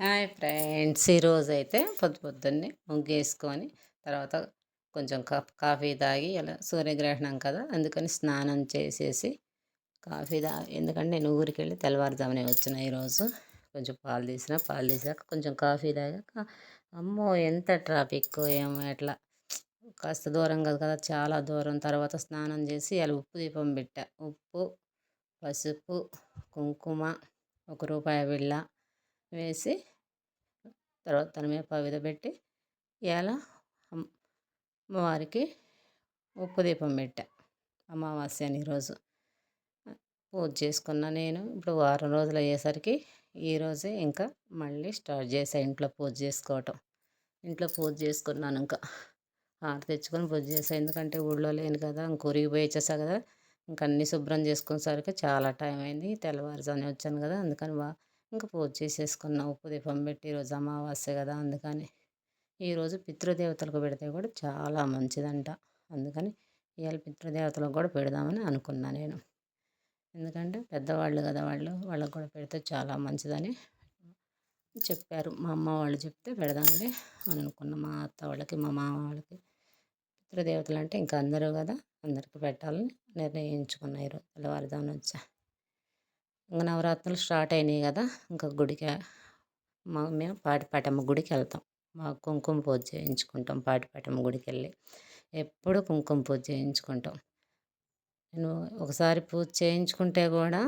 Hi friends, ఈరోజైతే పొద్దున్నే ముగ్గేసుకొని తర్వాత కొంచెం కాఫీ తాగి ఇలా సూర్యగ్రహణం కదా, అందుకని స్నానం చేసేసి కాఫీ ఎందుకంటే నేను ఊరికెళ్ళి తెల్లవారుజామునే వచ్చిన ఈరోజు. కొంచెం పాలు తీసాక కొంచెం కాఫీ తాగాక అమ్మో ఎంత ట్రాఫిక్ ఏమో ఎట్లా కాస్త దూరం కదా కదా, చాలా దూరం. తర్వాత స్నానం చేసి ఇలా ఉప్పు దీపం పెట్టా. ఉప్పు, పసుపు, కుంకుమ, రూపాయి బిళ్ళ వేసి తర్వాత తన మీద పవిద పెట్టి ఇలా అమ్మవారికి ఉప్పు దీపం పెట్టా. అమావాస్య అని ఈరోజు పూజ చేసుకున్నా. నేను ఇప్పుడు వారం రోజులు అయ్యేసరికి ఈరోజే ఇంకా మళ్ళీ స్టార్ట్ చేసా ఇంట్లో పూజ చేసుకోవటం. ఇంట్లో పూజ చేసుకున్నాను. ఇంకా హారతి తెచ్చుకొని పూజ చేసా. ఎందుకంటే ఊళ్ళో లేను కదా, ఇంక ఊరికి పోయి వచ్చేసా కదా, ఇంక అన్నీ శుభ్రం చేసుకునేసరికి చాలా టైం అయింది. తెల్లవారుజామునే వచ్చాను కదా, అందుకని ఇంకా పూజ చేసేసుకున్నా. ఉప్పు దీపం పెట్టి ఈరోజు అమావాస్య కదా, అందుకని ఈరోజు పితృదేవతలకు పెడితే కూడా చాలా మంచిదంట. అందుకని ఇవాళ పితృదేవతలకు కూడా పెడదామని అనుకున్నా నేను. ఎందుకంటే పెద్దవాళ్ళు కదా, వాళ్ళకు కూడా పెడితే చాలా మంచిదని చెప్పారు. మా అమ్మ వాళ్ళు చెప్తే పెడదాంలే అని అనుకున్నా. మా అత్త వాళ్ళకి, మా మామ వాళ్ళకి పితృదేవతలు అంటే ఇంకా అందరూ కదా, అందరికీ పెట్టాలని నిర్ణయించుకున్నా. ఈరోజు తెల్లవారుజామున వచ్చా. ఇంకా నవరాత్రులు స్టార్ట్ అయినాయి కదా, ఇంకా గుడికి మేము పాటిపాటమ్మ గుడికి వెళ్తాం. మా కుంకుమ పూజ చేయించుకుంటాం. పాటిపాటమ్మ గుడికి వెళ్ళి ఎప్పుడు కుంకుమ పూజ చేయించుకుంటాం. నేను ఒకసారి పూజ చేయించుకుంటే కూడా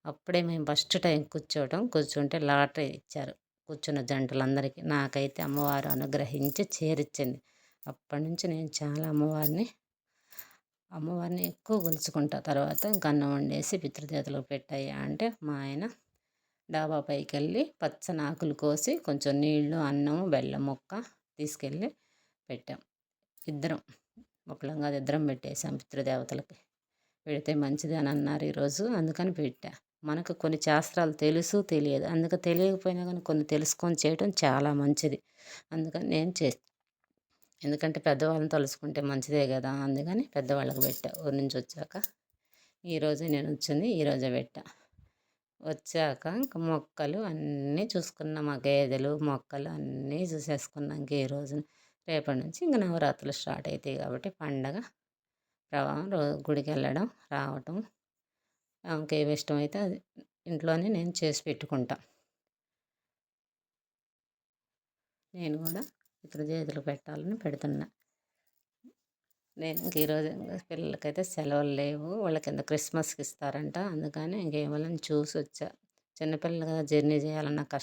అప్పుడే మేము ఫస్ట్ టైం కూర్చుంటే లాటరీ ఇచ్చారు కూర్చున్న జంటలందరికీ. నాకైతే అమ్మవారు అనుగ్రహించి చేరిచ్చింది. అప్పటి నుంచి నేను చాలా అమ్మవారిని ఎక్కువ కొలుచుకుంటా. తర్వాత ఇంక అన్నం వండేసి పితృదేవతలకు పెట్టాయా అంటే మా ఆయన డాబా పైకి వెళ్ళి పచ్చని ఆకులు కోసి కొంచెం నీళ్లు, అన్నము, బెల్లం ముక్క తీసుకెళ్ళి పెట్టాం. ఇద్దరం ఒకళ్ళంగా ఇద్దరం పెట్టేసాం పితృదేవతలకి. పెడితే మంచిది అని అన్నారు ఈరోజు, అందుకని పెట్టా. మనకు కొన్ని శాస్త్రాలు తెలుసు తెలియదు, అందుకని తెలియకపోయినా కానీ కొన్ని తెలుసుకొని చేయడం చాలా మంచిది. అందుకని నేను ఎందుకంటే పెద్దవాళ్ళని తలుసుకుంటే మంచిదే కదా, అందుకని పెద్దవాళ్ళకి పెట్టా. ఊరి నుంచి వచ్చాక ఈరోజే నేను వచ్చింది, ఈరోజే పెట్టా. వచ్చాక ఇంకా మొక్కలు అన్నీ చూసుకున్నాం. మా గేదెలు, మొక్కలు అన్నీ చూసేసుకున్నాం. ఇంక ఈరోజు రేపటి నుంచి ఇంక నవరాత్రులు స్టార్ట్ అవుతాయి కాబట్టి పండగ ప్రభావం గుడికి వెళ్ళడం రావటం, ఇంకేమి ఇష్టమైతే అది ఇంట్లోనే నేను చేసి పెట్టుకుంటా. నేను కూడా పితృదేవతలకు పెట్టాలని పెడుతున్నా. నేను ఇంక ఈరోజు పిల్లలకైతే సెలవులు లేవు, వాళ్ళకి కింద క్రిస్మస్కి ఇస్తారంట, అందుకని ఇంకేమోలని చూసి వచ్చా. చిన్నపిల్లలు కదా, జర్నీ చేయాలన్న కష్టం.